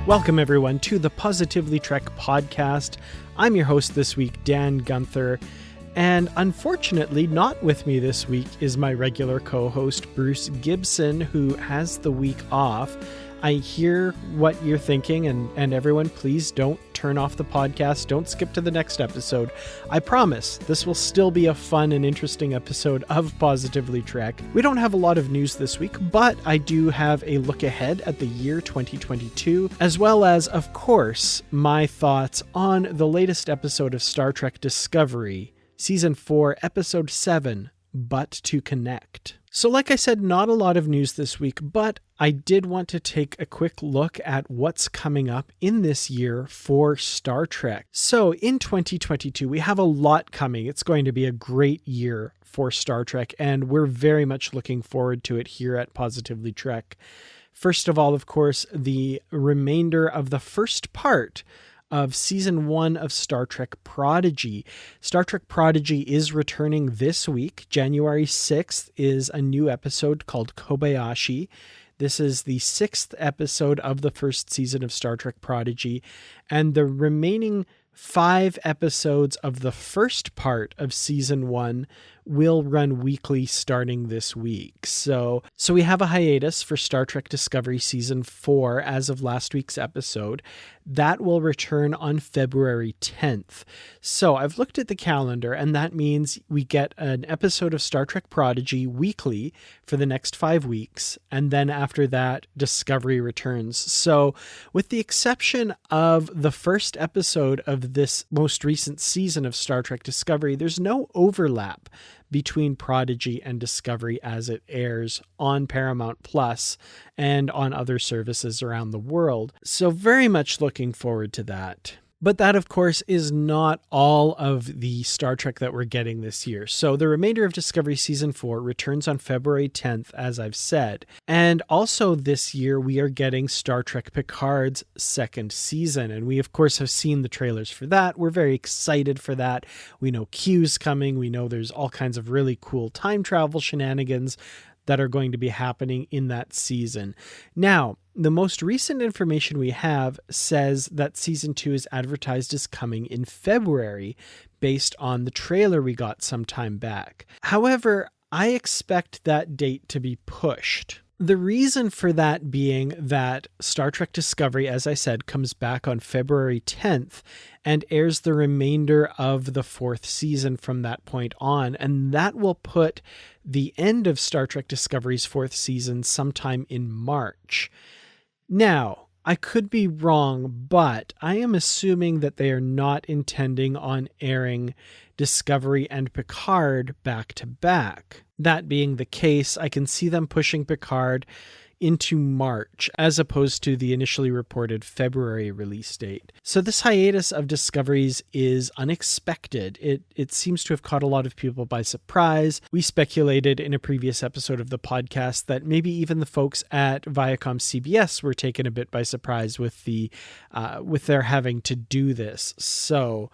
Welcome, everyone, to the Positively Trek podcast. I'm your host this week, Dan Gunther, and unfortunately, not with me this week is my regular co-host, Bruce Gibson, who has the week off. I hear what you're thinking, and everyone, please don't turn off the podcast. Don't skip to the next episode. I promise this will still be a fun and interesting episode of Positively Trek. We don't have a lot of news this week, but I do have a look ahead at the year 2022, as well as, of course, my thoughts on the latest episode of Star Trek Discovery, Season 4, Episode 7, But to Connect. So like I said, not a lot of news this week, but I did want to take a quick look at what's coming up in this year for Star Trek. So in 2022, we have a lot coming. It's going to be a great year for Star Trek, and we're very much looking forward to it here at Positively Trek. First of all, of course, the remainder of the first part of Season 1 of Star Trek Prodigy. Star Trek Prodigy is returning this week. January 6th is a new episode called Kobayashi. This is the 6th episode of the first season of Star Trek Prodigy, and the remaining 5 episodes of the first part of Season 1 will run weekly starting this week. So we have a hiatus for Star Trek Discovery Season 4 as of last week's episode. That will return on February 10th. So I've looked at the calendar, and that means we get an episode of Star Trek Prodigy weekly for the next 5 weeks, and then after that, Discovery returns. So with the exception of the first episode of this most recent season of Star Trek Discovery, there's no overlap between Prodigy and Discovery as it airs on Paramount Plus and on other services around the world. So very much looking forward to that. But that, of course, is not all of the Star Trek that we're getting this year. So the remainder of Discovery Season 4 returns on February 10th, as I've said. And also this year, we are getting Star Trek Picard's second season. And we, of course, have seen the trailers for that. We're very excited for that. We know Q's coming. We know there's all kinds of really cool time travel shenanigans that are going to be happening in that season. Now, the most recent information we have says that Season 2 is advertised as coming in February based on the trailer we got some time back. However, I expect that date to be pushed. The reason for that being that Star Trek Discovery, as I said, comes back on February 10th and airs the remainder of the 4th season from that point on, and that will put the end of Star Trek Discovery's 4th season sometime in March. Now, I could be wrong, but I am assuming that they are not intending on airing Discovery and Picard back to back. That being the case, I can see them pushing Picard into March as opposed to the initially reported February release date. So this hiatus of Discoveries is unexpected. It seems to have caught a lot of people by surprise. We speculated in a previous episode of the podcast that maybe even the folks at Viacom CBS were taken a bit by surprise with their having to do this. So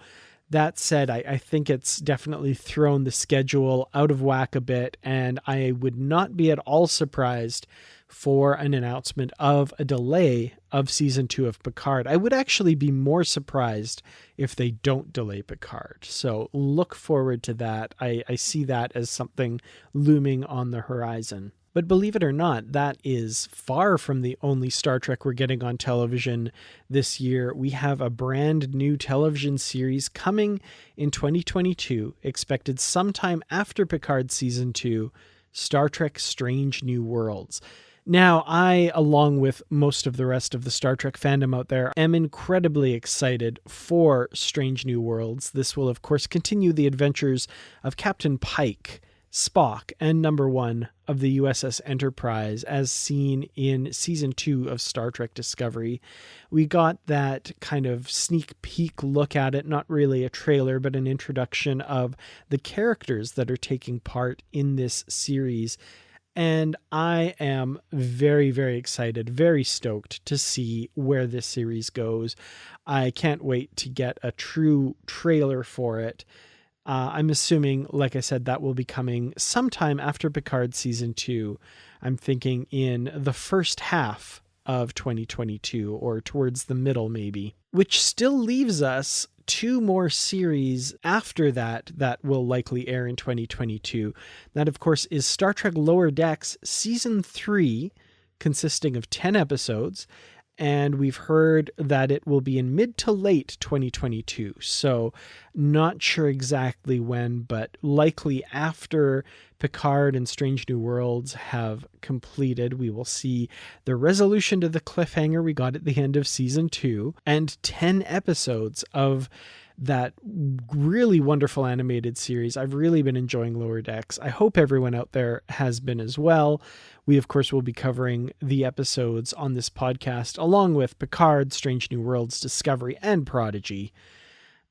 that said, I think it's definitely thrown the schedule out of whack a bit, and I would not be at all surprised for an announcement of a delay of Season 2 of Picard. I would actually be more surprised if they don't delay Picard. So look forward to that. I see that as something looming on the horizon. But believe it or not, that is far from the only Star Trek we're getting on television this year. We have a brand new television series coming in 2022, expected sometime after Picard Season 2, Star Trek Strange New Worlds. Now, I, along with most of the rest of the Star Trek fandom out there, am incredibly excited for Strange New Worlds. This will, of course, continue the adventures of Captain Pike, Spock, and Number 1 of the USS Enterprise as seen in Season 2 of Star Trek Discovery. We got that kind of sneak peek look at it, not really a trailer, but an introduction of the characters that are taking part in this series. And I am very, very excited, very stoked to see where this series goes. I can't wait to get a true trailer for it. I'm assuming, like I said, that will be coming sometime after Picard Season 2. I'm thinking in the first half of 2022, or towards the middle maybe, which still leaves us 2 more series after that will likely air in 2022. That, of course, is Star Trek Lower Decks Season 3, consisting of 10 episodes, and we've heard that it will be in mid to late 2022. So not sure exactly when, but likely after Picard and Strange New Worlds have completed, we will see the resolution to the cliffhanger we got at the end of Season 2, and 10 episodes of that really wonderful animated series. I've really been enjoying Lower Decks. I hope everyone out there has been as well. We, of course, will be covering the episodes on this podcast, along with Picard, Strange New Worlds, Discovery, and Prodigy.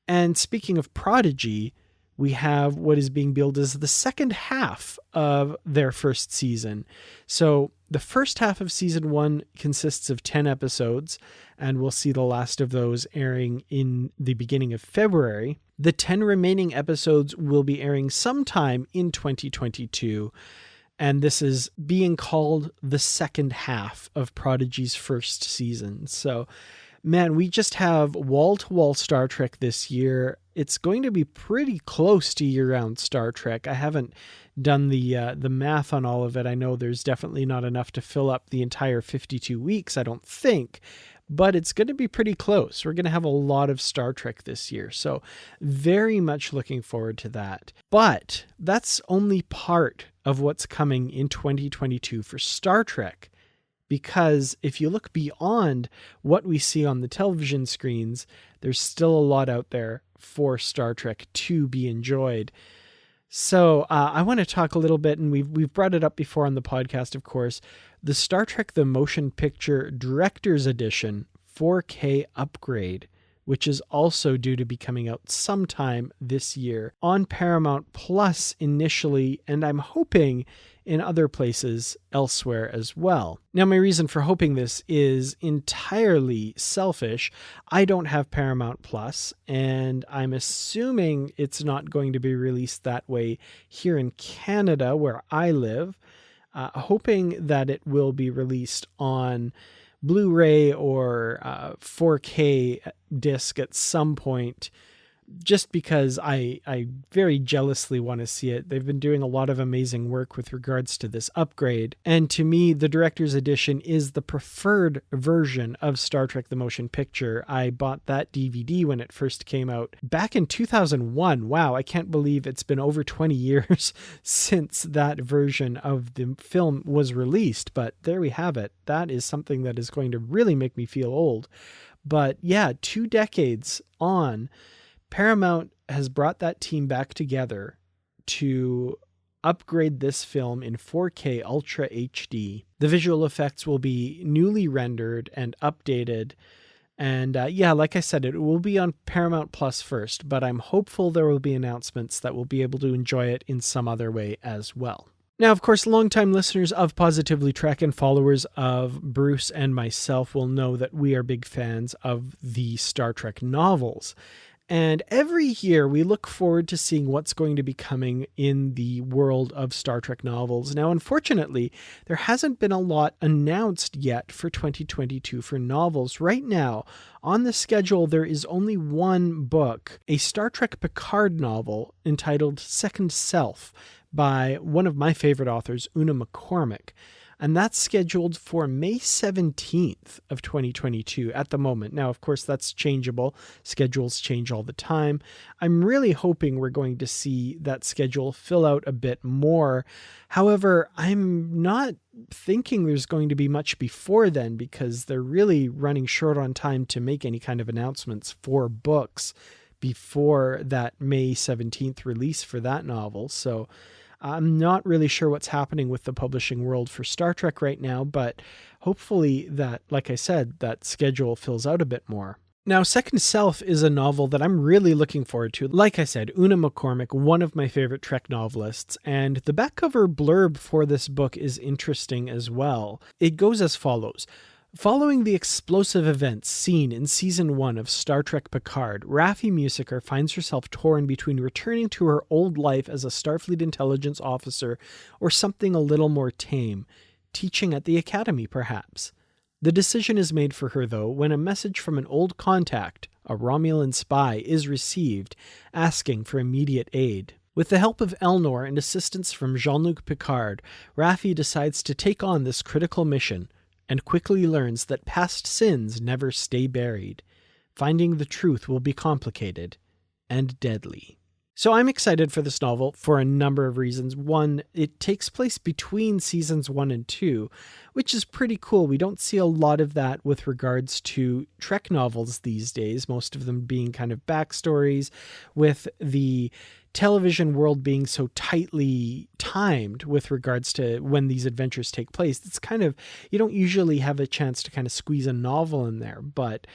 And speaking of Prodigy, we have what is being billed as the second half of their first season. So the first half of Season 1 consists of 10 episodes, and we'll see the last of those airing in the beginning of February. The 10 remaining episodes will be airing sometime in 2022, and this is being called the second half of Prodigy's first season. So, man, we just have wall-to-wall Star Trek this year. It's going to be pretty close to year-round Star Trek. I haven't done the math on all of it. I know there's definitely not enough to fill up the entire 52 weeks, I don't think, but it's going to be pretty close. We're going to have a lot of Star Trek this year, so very much looking forward to that. But that's only part of what's coming in 2022 for Star Trek. Because if you look beyond what we see on the television screens, there's still a lot out there for Star Trek to be enjoyed. So I want to talk a little bit, and we've brought it up before on the podcast, of course, the Star Trek The Motion Picture Director's Edition 4K upgrade, which is also due to be coming out sometime this year on Paramount Plus initially, and I'm hoping in other places elsewhere as well. Now, my reason for hoping this is entirely selfish. I don't have Paramount Plus, and I'm assuming it's not going to be released that way here in Canada, where I live, hoping that it will be released on Blu-ray or 4K disc at some point, just because I very jealously want to see it. They've been doing a lot of amazing work with regards to this upgrade. And to me, the Director's Edition is the preferred version of Star Trek The Motion Picture. I bought that DVD when it first came out back in 2001. Wow, I can't believe it's been over 20 years since that version of the film was released. But there we have it. That is something that is going to really make me feel old. But yeah, 2 decades on, Paramount has brought that team back together to upgrade this film in 4K Ultra HD. The visual effects will be newly rendered and updated. And yeah, like I said, it will be on Paramount Plus first, but I'm hopeful there will be announcements that we'll be able to enjoy it in some other way as well. Now, of course, longtime listeners of Positively Trek and followers of Bruce and myself will know that we are big fans of the Star Trek novels. And every year we look forward to seeing what's going to be coming in the world of Star Trek novels. Now, unfortunately, there hasn't been a lot announced yet for 2022 for novels. Right now, on the schedule, there is only one book, a Star Trek Picard novel entitled Second Self by one of my favorite authors, Una McCormick. And that's scheduled for May 17th of 2022 at the moment. Now, of course, that's changeable. Schedules change all the time. I'm really hoping we're going to see that schedule fill out a bit more. However, I'm not thinking there's going to be much before then, because they're really running short on time to make any kind of announcements for books before that May 17th release for that novel. So I'm not really sure what's happening with the publishing world for Star Trek right now, but hopefully that, like I said, that schedule fills out a bit more. Now, Second Self is a novel that I'm really looking forward to. Like I said, Una McCormick, one of my favorite Trek novelists, and the back cover blurb for this book is interesting as well. It goes as follows. Following the explosive events seen in Season 1 of Star Trek Picard, Raffi Musiker finds herself torn between returning to her old life as a Starfleet intelligence officer or something a little more tame, teaching at the Academy perhaps. The decision is made for her, though, when a message from an old contact, a Romulan spy, is received, asking for immediate aid. With the help of Elnor and assistance from Jean-Luc Picard, Raffi decides to take on this critical mission, and quickly learns that past sins never stay buried. Finding the truth will be complicated and deadly. So I'm excited for this novel for a number of reasons. One, it takes place between seasons 1 and 2, which is pretty cool. We don't see a lot of that with regards to Trek novels these days, most of them being kind of backstories, with the television world being so tightly timed with regards to when these adventures take place. It's kind of, you don't usually have a chance to kind of squeeze a novel in there, but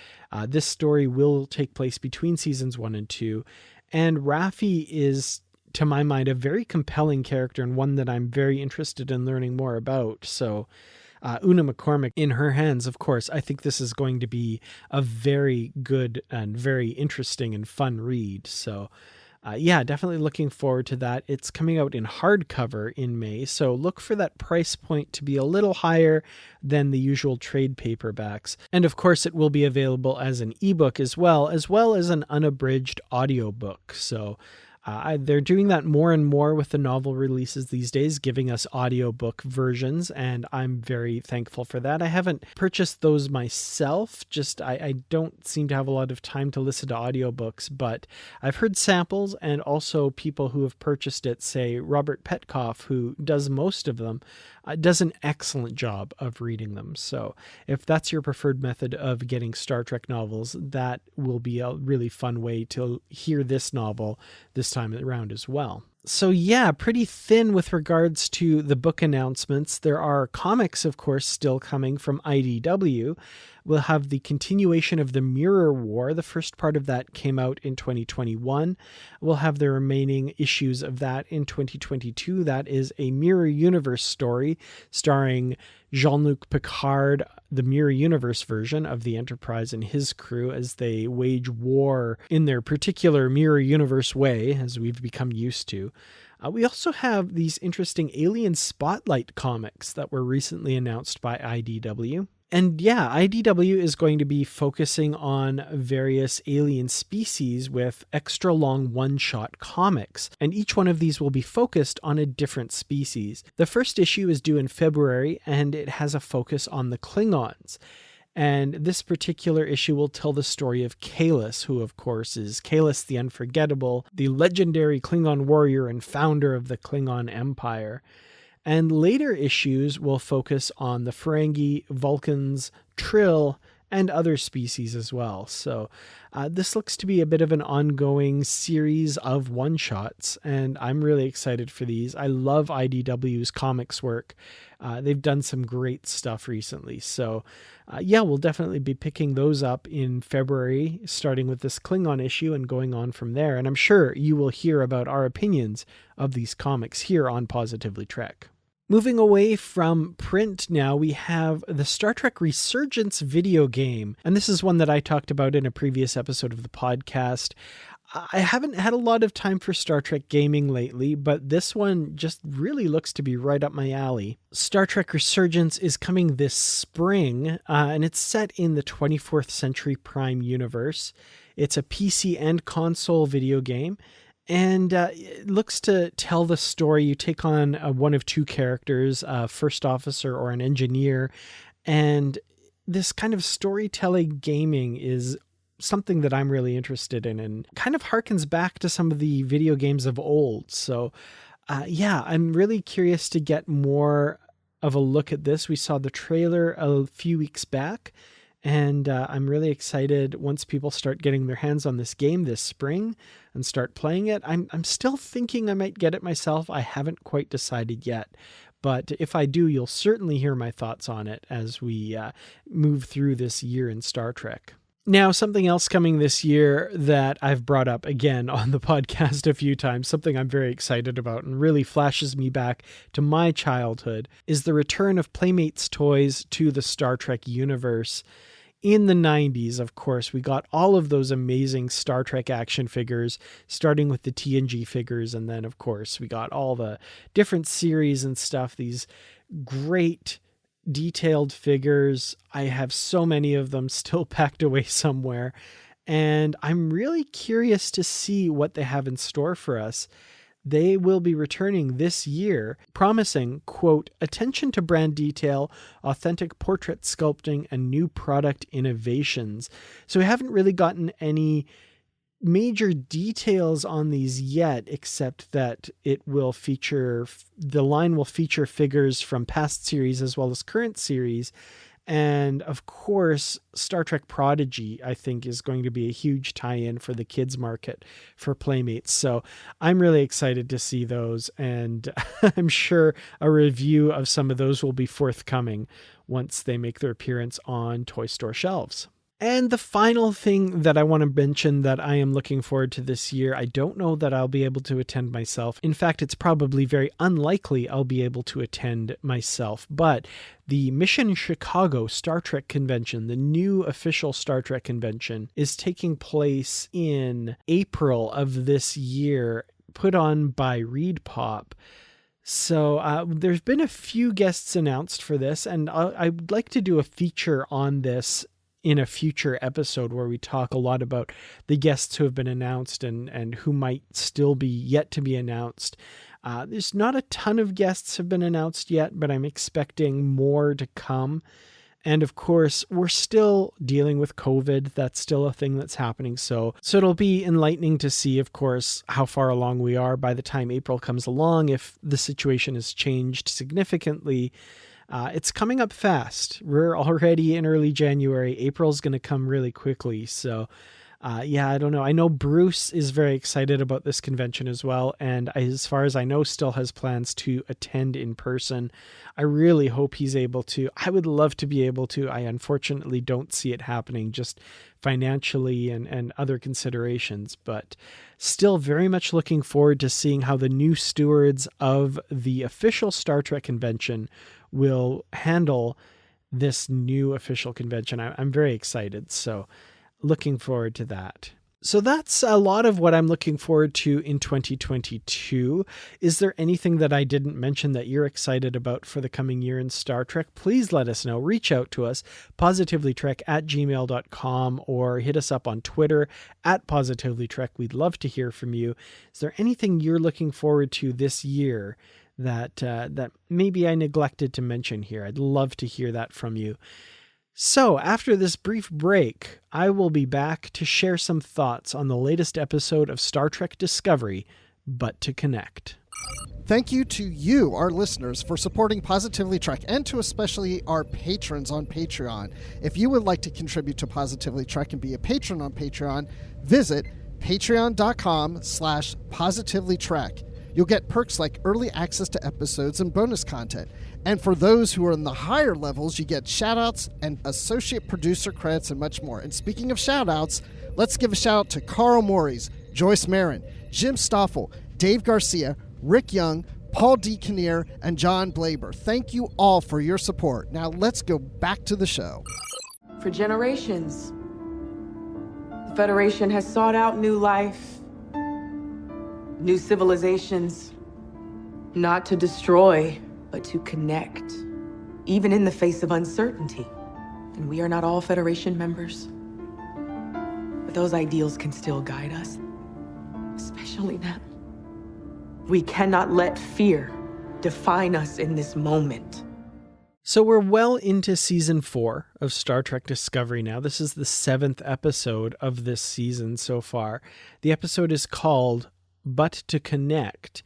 this story will take place between seasons 1 and 2. And Raffi is, to my mind, a very compelling character and one that I'm very interested in learning more about. So Una McCormack, in her hands, of course, I think this is going to be a very good and very interesting and fun read. So yeah, definitely looking forward to that. It's coming out in hardcover in May, so look for that price point to be a little higher than the usual trade paperbacks. And of course, it will be available as an ebook as well as an unabridged audiobook. So they're doing that more and more with the novel releases these days, giving us audiobook versions, and I'm very thankful for that. I haven't purchased those myself, just I don't seem to have a lot of time to listen to audiobooks, but I've heard samples and also people who have purchased it say Robert Petkoff, who does most of them, does an excellent job of reading them. So if that's your preferred method of getting Star Trek novels, that will be a really fun way to hear this novel this time around as well. So yeah, pretty thin with regards to the book announcements. There are comics, of course, still coming from IDW. We'll have the continuation of the Mirror War. The first part of that came out in 2021. We'll have the remaining issues of that in 2022. That is a Mirror Universe story starring Jean-Luc Picard, the Mirror Universe version of the Enterprise and his crew as they wage war in their particular Mirror Universe way, as we've become used to. We also have these interesting Alien Spotlight comics that were recently announced by IDW. And yeah, IDW is going to be focusing on various alien species with extra long one-shot comics, and each one of these will be focused on a different species. The first issue is due in February, and it has a focus on the Klingons. And this particular issue will tell the story of Kahless, who of course is Kahless the Unforgettable, the legendary Klingon warrior and founder of the Klingon Empire. And later issues will focus on the Ferengi, Vulcans, Trill, and other species as well. So this looks to be a bit of an ongoing series of one-shots, and I'm really excited for these. I love IDW's comics work. They've done some great stuff recently. So yeah, we'll definitely be picking those up in February, starting with this Klingon issue and going on from there. And I'm sure you will hear about our opinions of these comics here on Positively Trek. Moving away from print now, we have the Star Trek Resurgence video game. And this is one that I talked about in a previous episode of the podcast. I haven't had a lot of time for Star Trek gaming lately, but this one just really looks to be right up my alley. Star Trek Resurgence is coming this spring, and it's set in the 24th Century Prime universe. It's a PC and console video game. And it looks to tell the story. You take on one of two characters, a first officer or an engineer. And this kind of storytelling gaming is something that I'm really interested in and kind of harkens back to some of the video games of old. So yeah, I'm really curious to get more of a look at this. We saw the trailer a few weeks back. And I'm really excited once people start getting their hands on this game this spring and start playing it. I'm still thinking I might get it myself. I haven't quite decided yet. But if I do, you'll certainly hear my thoughts on it as we move through this year in Star Trek. Now, something else coming this year that I've brought up again on the podcast a few times, something I'm very excited about and really flashes me back to my childhood, is the return of Playmates toys to the Star Trek universe. In the 90s, of course, we got all of those amazing Star Trek action figures, starting with the TNG figures, and then, of course, we got all the different series and stuff, these great detailed figures. I have so many of them still packed away somewhere, and I'm really curious to see what they have in store for us. They will be returning this year, promising, quote, attention to brand detail, authentic portrait sculpting, and new product innovations. So we haven't really gotten any major details on these yet, except that the line will feature figures from past series as well as current series. And of course, Star Trek Prodigy, I think, is going to be a huge tie-in for the kids market for Playmates. So I'm really excited to see those. And I'm sure a review of some of those will be forthcoming once they make their appearance on toy store shelves. And the final thing that I want to mention that I am looking forward to this year, I don't know that I'll be able to attend myself. In fact, it's probably very unlikely I'll be able to attend myself. But the Mission Chicago Star Trek Convention, the new official Star Trek convention, is taking place in April of this year, put on by Reed Pop. So there's been a few guests announced for this, and I'd like to do a feature on this in a future episode where we talk a lot about the guests who have been announced and who might still be yet to be announced. There's not a ton of guests have been announced yet, but I'm expecting more to come. And of course, we're still dealing with COVID. That's still a thing that's happening. So it'll be enlightening to see, of course, how far along we are by the time April comes along. If the situation has changed significantly, it's coming up fast. We're already in early January. April's going to come really quickly. So I don't know. I know Bruce is very excited about this convention as well. And as far as I know, still has plans to attend in person. I really hope he's able to. I would love to be able to. I unfortunately don't see it happening just financially and other considerations, but still very much looking forward to seeing how the new stewards of the official Star Trek convention will handle this new official convention. I'm very excited. So looking forward to that. So that's a lot of what I'm looking forward to in 2022. Is there anything that I didn't mention that you're excited about for the coming year in Star Trek? Please let us know. Reach out to us, positivelytrek@gmail.com, or hit us up on Twitter @positivelytrek. We'd love to hear from you. Is there anything you're looking forward to this year that maybe I neglected to mention here? I'd love to hear that from you. So after this brief break, I will be back to share some thoughts on the latest episode of Star Trek Discovery, But to Connect. Thank you to you, our listeners, for supporting Positively Trek, and to especially our patrons on Patreon. If you would like to contribute to Positively Trek and be a patron on Patreon, visit patreon.com/positivelytrek. You'll get perks like early access to episodes and bonus content. And for those who are in the higher levels, you get shoutouts and associate producer credits and much more. And speaking of shoutouts, let's give a shout out to Carl Morris, Joyce Marin, Jim Stoffel, Dave Garcia, Rick Young, Paul D. Kinnear, and John Blaber. Thank you all for your support. Now let's go back to the show. For generations, the Federation has sought out new life, new civilizations, not to destroy, but to connect, even in the face of uncertainty. And we are not all Federation members, but those ideals can still guide us, especially now. We cannot let fear define us in this moment. So we're well into season 4 of Star Trek Discovery now. This is the 7th episode of this season so far. The episode is called But to Connect.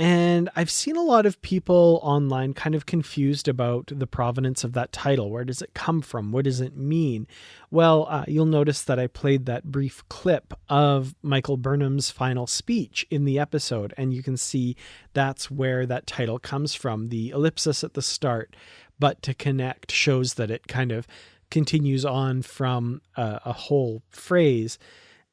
And I've seen a lot of people online kind of confused about the provenance of that title. Where does it come from? What does it mean? Well, you'll notice that I played that brief clip of Michael Burnham's final speech in the episode, and you can see that's where that title comes from. The ellipsis at the start, but to connect, shows that it kind of continues on from a whole phrase.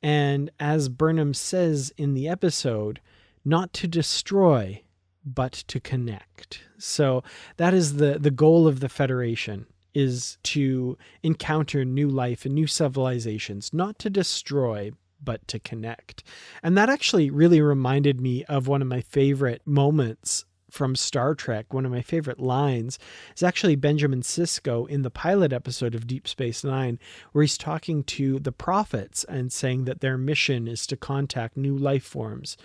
And as Burnham says in the episode, not to destroy, but to connect. So that is the goal of the Federation, is to encounter new life and new civilizations, not to destroy, but to connect. And that actually really reminded me of one of my favorite moments from Star Trek, one of my favorite lines, is actually Benjamin Sisko in the pilot episode of Deep Space Nine, where he's talking to the prophets and saying that their mission is to contact new life forms,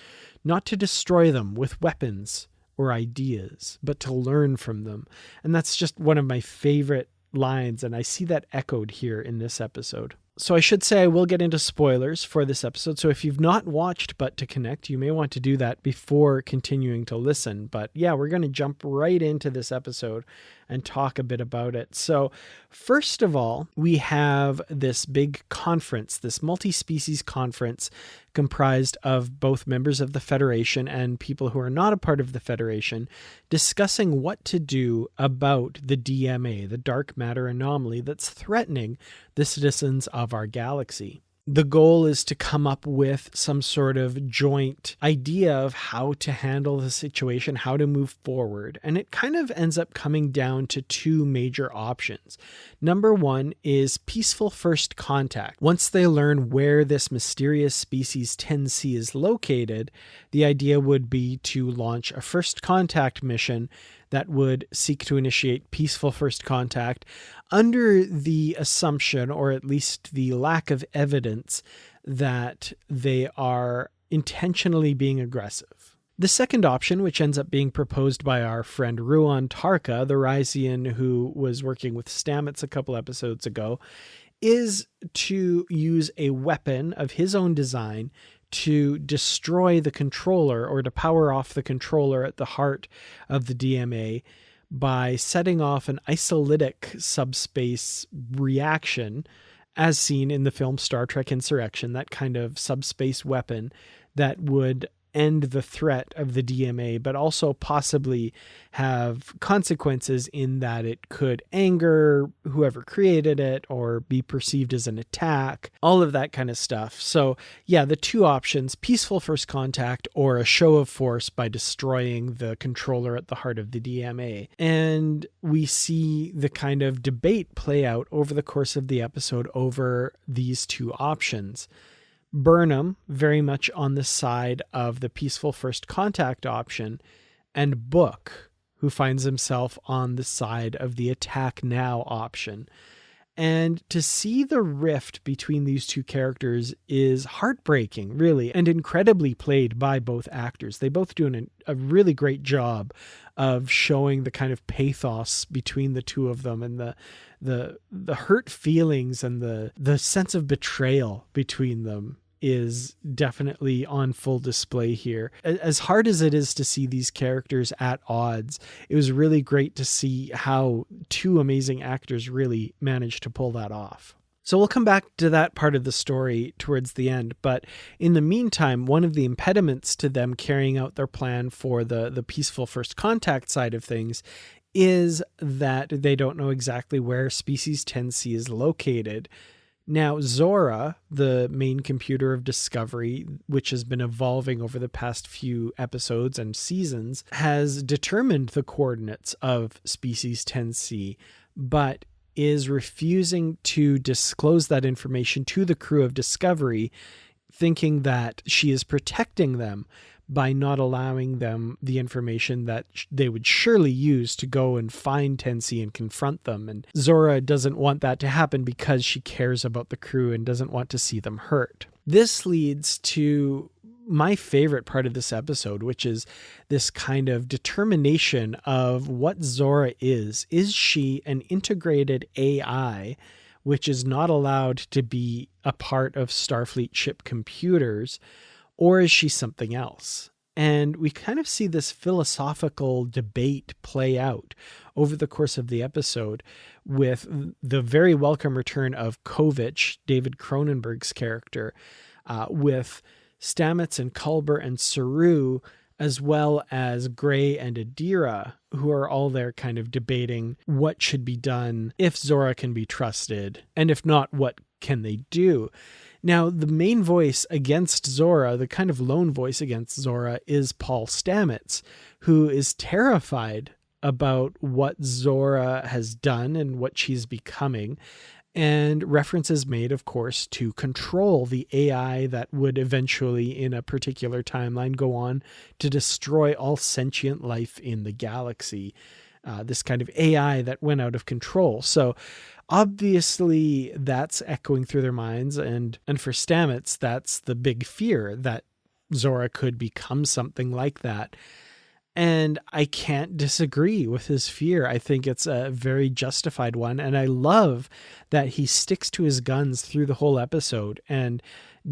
not to destroy them with weapons or ideas, but to learn from them. And that's just one of my favorite lines, and I see that echoed here in this episode. So I should say I will get into spoilers for this episode. So if you've not watched But to Connect, you may want to do that before continuing to listen. But yeah, we're going to jump right into this episode and talk a bit about it. So first of all, we have this big conference, this multi-species conference comprised of both members of the Federation and people who are not a part of the Federation, discussing what to do about the DMA, the dark matter anomaly that's threatening the citizens of our galaxy. The goal is to come up with some sort of joint idea of how to handle the situation, how to move forward. And it kind of ends up coming down to two major options. Number one is peaceful first contact. Once they learn where this mysterious species 10C is located, the idea would be to launch a first contact mission that would seek to initiate peaceful first contact under the assumption, or at least the lack of evidence, that they are intentionally being aggressive. The second option, which ends up being proposed by our friend Ruan Tarka, the Rysian who was working with Stamets a couple episodes ago, is to use a weapon of his own design to destroy the controller, or to power off the controller at the heart of the DMA, by setting off an isolytic subspace reaction, as seen in the film Star Trek Insurrection, that kind of subspace weapon that would end the threat of the DMA, but also possibly have consequences in that it could anger whoever created it or be perceived as an attack, all of that kind of stuff. So yeah, the two options, peaceful first contact or a show of force by destroying the controller at the heart of the DMA. And we see the kind of debate play out over the course of the episode over these two options. Burnham very much on the side of the peaceful first contact option, and Book, who finds himself on the side of the attack now option. And to see the rift between these two characters is heartbreaking, really, and incredibly played by both actors. They both do a really great job of showing the kind of pathos between the two of them, and the hurt feelings and the sense of betrayal between them is definitely on full display here. As hard as it is to see these characters at odds, it was really great to see how two amazing actors really managed to pull that off. So we'll come back to that part of the story towards the end, but in the meantime, one of the impediments to them carrying out their plan for the peaceful first contact side of things is that they don't know exactly where species 10C is located. Now, Zora, the main computer of Discovery, which has been evolving over the past few episodes and seasons, has determined the coordinates of species 10C, but is refusing to disclose that information to the crew of Discovery, thinking that she is protecting them by not allowing them the information that they would surely use to go and find 10C and confront them. And Zora doesn't want that to happen because she cares about the crew and doesn't want to see them hurt. This leads to my favorite part of this episode, which is this kind of determination of what Zora is. Is she an integrated AI, which is not allowed to be a part of Starfleet ship computers, or is she something else? And we kind of see this philosophical debate play out over the course of the episode with the very welcome return of Kovich, David Cronenberg's character, with Stamets and Culber and Saru, as well as Gray and Adira, who are all there kind of debating what should be done, if Zora can be trusted, and if not, what can they do? Now, the main voice against Zora, the kind of lone voice against Zora, is Paul Stamets, who is terrified about what Zora has done and what she's becoming, And references made, of course, to Control, the AI that would eventually, in a particular timeline, go on to destroy all sentient life in the galaxy. This kind of AI that went out of control. So obviously that's echoing through their minds. And for Stamets, that's the big fear, that Zora could become something like that. And I can't disagree with his fear. I think it's a very justified one. And I love that he sticks to his guns through the whole episode and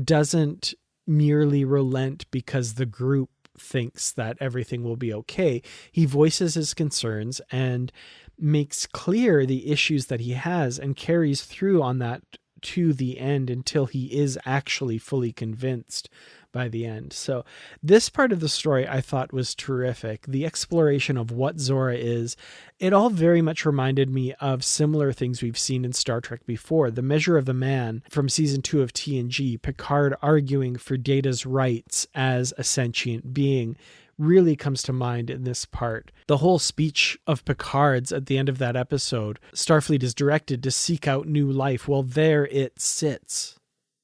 doesn't merely relent because the group thinks that everything will be okay. He voices his concerns and makes clear the issues that he has and carries through on that to the end until he is actually fully convinced by the end. So this part of the story I thought was terrific. The exploration of what Zora is, it all very much reminded me of similar things we've seen in Star Trek before. The Measure of the Man from season 2 of TNG, Picard arguing for Data's rights as a sentient being, really comes to mind in this part. The whole speech of Picard's at the end of that episode, Starfleet is directed to seek out new life. Well, there it sits,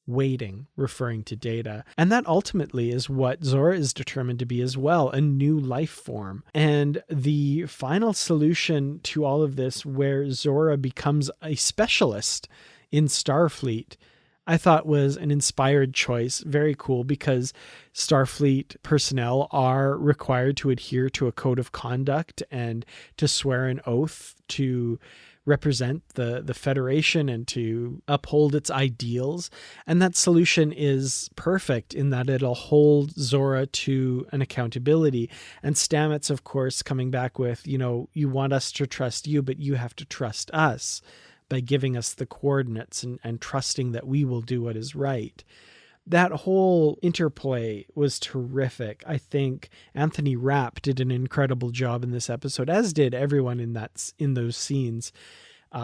waiting, referring to Data. And that ultimately is what Zora is determined to be as well, a new life form. And the final solution to all of this, where Zora becomes a specialist in Starfleet, I thought was an inspired choice. Very cool, because Starfleet personnel are required to adhere to a code of conduct and to swear an oath to represent the Federation and to uphold its ideals. And that solution is perfect in that it'll hold Zora to an accountability. And Stamets, of course, coming back with, you want us to trust you, but you have to trust us by giving us the coordinates and trusting that we will do what is right. That whole interplay was terrific. I think Anthony Rapp did an incredible job in this episode, as did everyone in those scenes,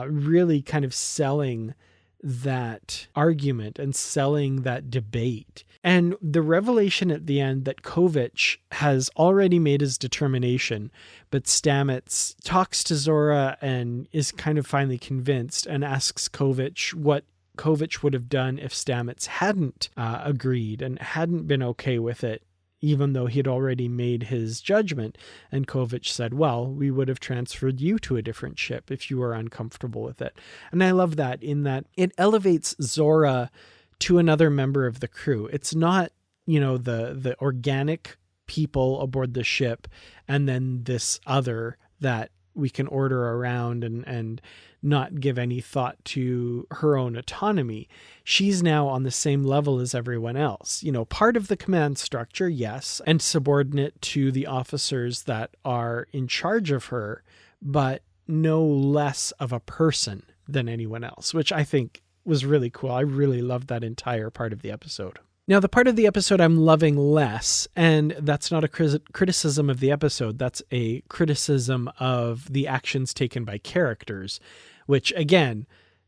really kind of selling that argument and selling that debate. And the revelation at the end that Kovich has already made his determination, but Stamets talks to Zora and is kind of finally convinced and asks Kovich what Kovich would have done if Stamets hadn't agreed and hadn't been okay with it, even though he'd already made his judgment. And Kovich said, well, we would have transferred you to a different ship if you were uncomfortable with it. And I love that, in that it elevates Zora to another member of the crew. It's not, the organic people aboard the ship and then this other that we can order around and not give any thought to her own autonomy. She's now on the same level as everyone else. Part of the command structure, yes, and subordinate to the officers that are in charge of her, but no less of a person than anyone else, which I think was really cool. I really loved that entire part of the episode. Now, the part of the episode I'm loving less, and that's not a criticism of the episode, that's a criticism of the actions taken by characters, which, again,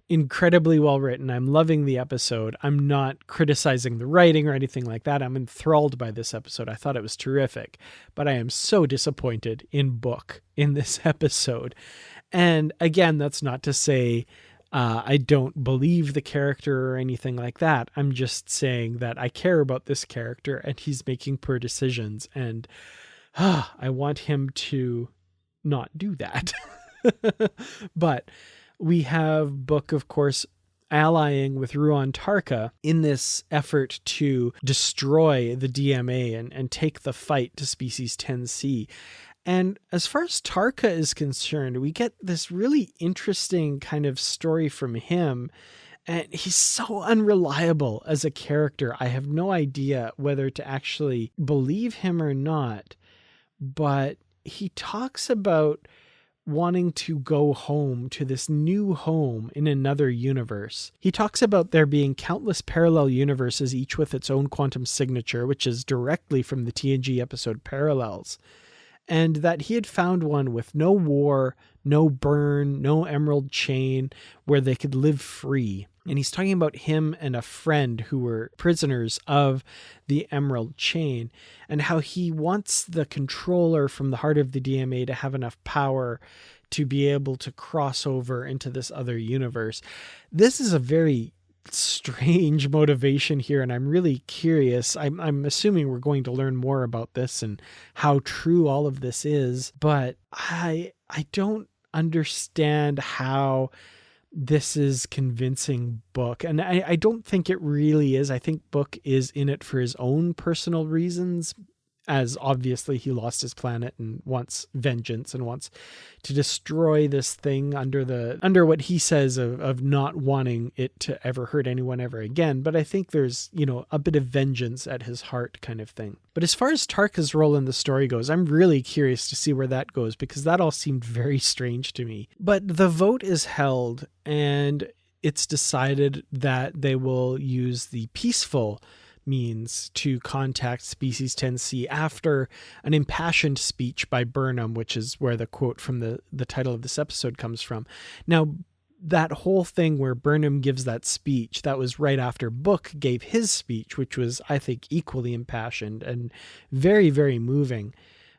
incredibly well written. I'm loving the episode. I'm not criticizing the writing or anything like that. I'm enthralled by this episode. I thought it was terrific, but I am so disappointed in Book in this episode. And again, that's not to say I don't believe the character or anything like that. I'm just saying that I care about this character and he's making poor decisions, and I want him to not do that. But we have Book, of course, allying with Ruon Tarka in this effort to destroy the DMA and take the fight to Species 10C. And as far as Tarka is concerned, we get this really interesting kind of story from him. And he's so unreliable as a character. I have no idea whether to actually believe him or not. But he talks about wanting to go home to this new home in another universe. He talks about there being countless parallel universes, each with its own quantum signature, which is directly from the TNG episode Parallels. And that he had found one with no war, no burn, no emerald chain, where they could live free. And he's talking about him and a friend who were prisoners of the emerald chain, and how he wants the controller from the heart of the DMA to have enough power to be able to cross over into this other universe. This is a very strange motivation here, and I'm really curious. I'm assuming we're going to learn more about this and how true all of this is, but I don't understand how this is convincing Book. And I don't think it really is. I think Book is in it for his own personal reasons, as obviously he lost his planet and wants vengeance and wants to destroy this thing under what he says of not wanting it to ever hurt anyone ever again. But I think there's, a bit of vengeance at his heart kind of thing. But as far as Tarka's role in the story goes, I'm really curious to see where that goes, because that all seemed very strange to me. But the vote is held, and it's decided that they will use the peaceful means to contact Species 10C after an impassioned speech by Burnham, which is where the quote from the title of this episode comes from. Now, that whole thing where Burnham gives that speech, that was right after Book gave his speech, which was, I think, equally impassioned and very, very moving.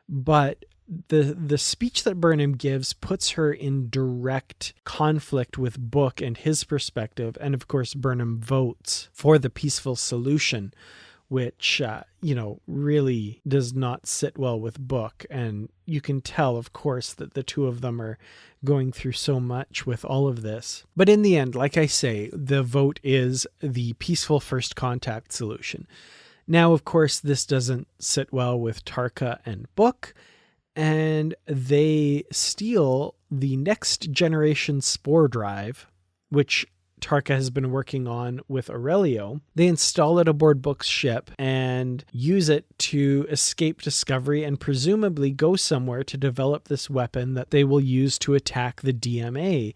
But the speech that Burnham gives puts her in direct conflict with Book and his perspective. And of course, Burnham votes for the peaceful solution, which, really does not sit well with Book. And you can tell, of course, that the two of them are going through so much with all of this. But in the end, like I say, the vote is the peaceful first contact solution. Now, of course, this doesn't sit well with Tarka and Book, and they steal the next generation spore drive, which Tarka has been working on with Aurelio. They install it aboard Book's ship and use it to escape Discovery and presumably go somewhere to develop this weapon that they will use to attack the DMA.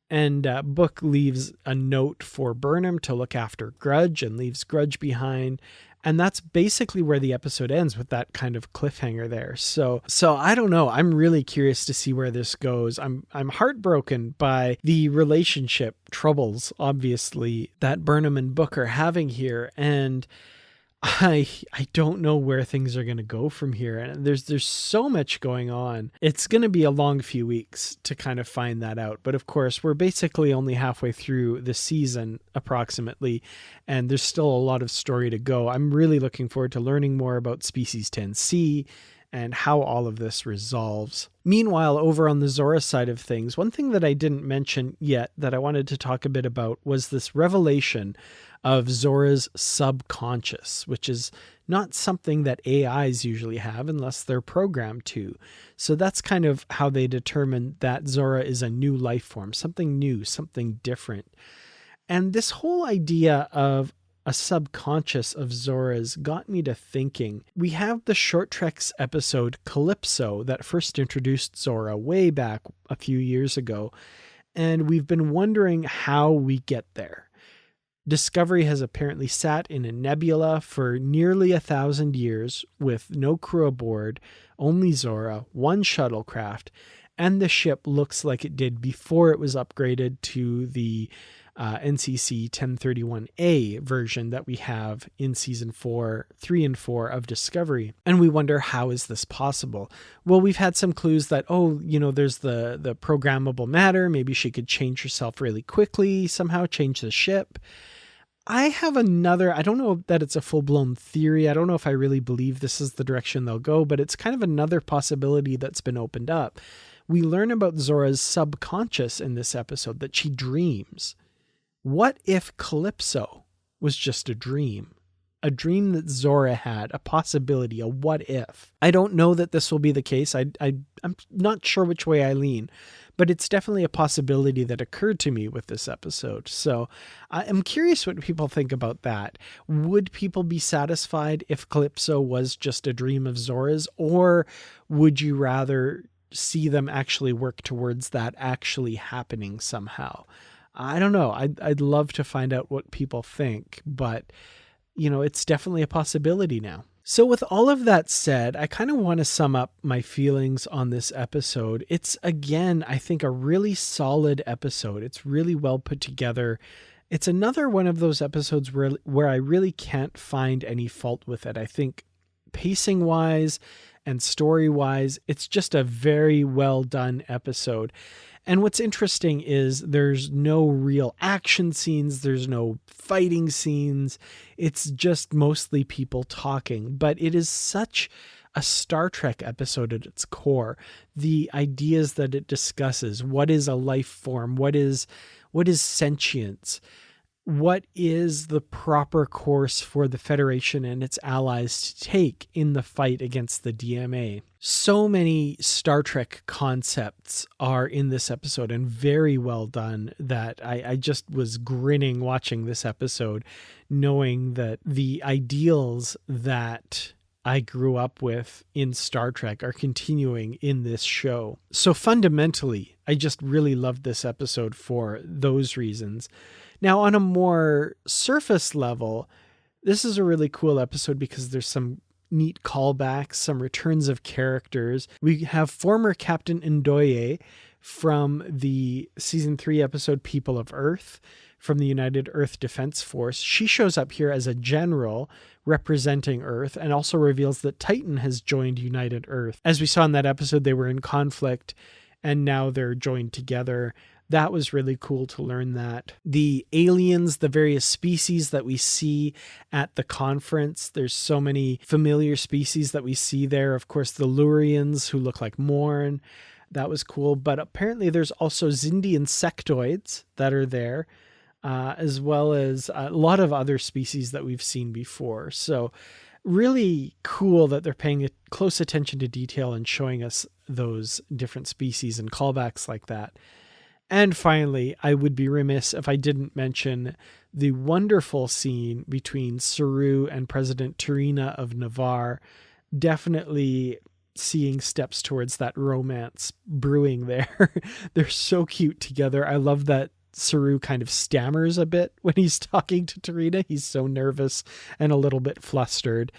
And Book leaves a note for Burnham to look after Grudge and leaves Grudge behind. And that's basically where the episode ends, with that kind of cliffhanger there. So I don't know. I'm really curious to see where this goes. I'm heartbroken by the relationship troubles, obviously, that Burnham and Book are having here. And I don't know where things are going to go from here. And there's so much going on. It's going to be a long few weeks to kind of find that out. But of course, we're basically only halfway through the season approximately, and there's still a lot of story to go. I'm really looking forward to learning more about Species 10C and how all of this resolves. Meanwhile, over on the Zora side of things, one thing that I didn't mention yet that I wanted to talk a bit about was this revelation of Zora's subconscious, which is not something that AIs usually have unless they're programmed to. So that's kind of how they determine that Zora is a new life form, something new, something different. And this whole idea of a subconscious of Zora's got me to thinking. We have the Short Treks episode Calypso that first introduced Zora way back a few years ago, and we've been wondering how we get there. Discovery has apparently sat in a nebula for nearly 1,000 years with no crew aboard, only Zora, one shuttlecraft, and the ship looks like it did before it was upgraded to the NCC 1031A version that we have in season 3 and 4 of Discovery. And we wonder, how is this possible? Well, we've had some clues that, there's the programmable matter. Maybe she could change herself really quickly, somehow change the ship. I have I don't know that it's a full-blown theory. I don't know if I really believe this is the direction they'll go, but it's kind of another possibility that's been opened up. We learn about Zora's subconscious in this episode, that she dreams. What if Calypso was just a dream that Zora had, a possibility, a what if? I don't know that this will be the case. I'm not sure which way I lean, but it's definitely a possibility that occurred to me with this episode. So I'm curious what people think about that. Would people be satisfied if Calypso was just a dream of Zora's, or would you rather see them actually work towards that actually happening somehow? I don't know. I'd love to find out what people think, but it's definitely a possibility now. So with all of that said, I kind of want to sum up my feelings on this episode. It's, again, I think a really solid episode. It's really well put together. It's another one of those episodes where I really can't find any fault with it. I think pacing wise and story-wise. It's just a very well done episode. And what's interesting is there's no real action scenes. There's no fighting scenes. It's just mostly people talking. But it is such a Star Trek episode at its core. The ideas that it discusses. What is a life form? What is sentience? What is the proper course for the Federation and its allies to take in the fight against the DMA? So many Star Trek concepts are in this episode and very well done that I just was grinning watching this episode, knowing that the ideals that I grew up with in Star Trek are continuing in this show. So fundamentally, I just really loved this episode for those reasons. Now, on a more surface level, this is a really cool episode because there's some neat callbacks, some returns of characters. We have former Captain Ndoye from the season 3 episode People of Earth from the United Earth Defense Force. She shows up here as a general representing Earth and also reveals that Titan has joined United Earth. As we saw in that episode, they were in conflict and now they're joined together. That was really cool to learn that. The aliens, the various species that we see at the conference, there's so many familiar species that we see there. Of course, the Lurians who look like Morn. That was cool. But apparently there's also Zindian sectoids that are there, as well as a lot of other species that we've seen before. So really cool that they're paying close attention to detail and showing us those different species and callbacks like that. And finally, I would be remiss if I didn't mention the wonderful scene between Saru and President Turina of Navarre. Definitely seeing steps towards that romance brewing there. They're so cute together. I love that Saru kind of stammers a bit when he's talking to Turina. He's so nervous and a little bit flustered.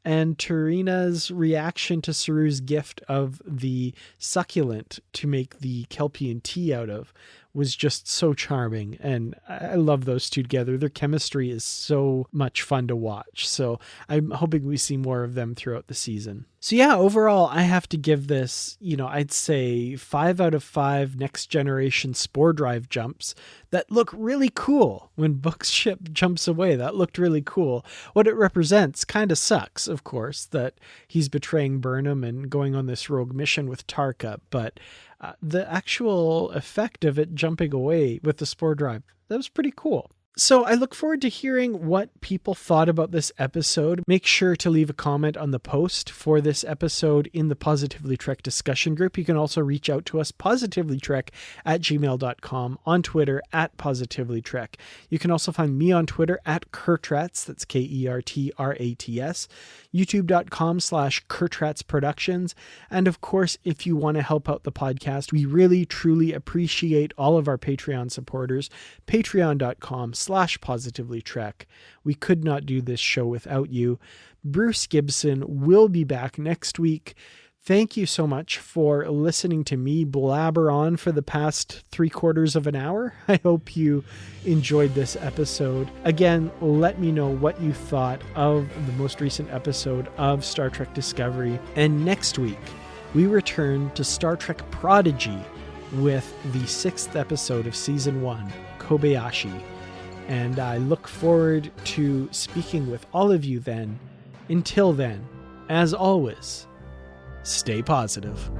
And Turina's reaction to Saru's gift of the succulent to make the Kelpian tea out of was just so charming. And I love those two together. Their chemistry is so much fun to watch. So I'm hoping we see more of them throughout the season. So yeah, overall, I have to give this, I'd say 5 out of 5 next generation spore drive jumps that look really cool. When Book's ship jumps away, that looked really cool. What it represents kind of sucks, of course, that he's betraying Burnham and going on this rogue mission with Tarka, but the actual effect of it jumping away with the spore drive, that was pretty cool. So I look forward to hearing what people thought about this episode. Make sure to leave a comment on the post for this episode in the Positively Trek discussion group. You can also reach out to us, positivelytrek@gmail.com, on Twitter @positivelytrek. You can also find me on Twitter @Kertrats, that's KERTRATS, youtube.com/Kertrats Productions. And of course, if you want to help out the podcast, we really, truly appreciate all of our Patreon supporters, patreon.com/positivelytrek. We could not do this show without you. Bruce Gibson will be back next week. Thank you so much for listening to me blabber on for the past 3/4 of an hour. I hope you enjoyed this episode. Again, let me know what you thought of the most recent episode of Star Trek Discovery. And next week, we return to Star Trek Prodigy with the 6th episode of Season 1, Kobayashi. And I look forward to speaking with all of you then. Until then, as always, stay positive.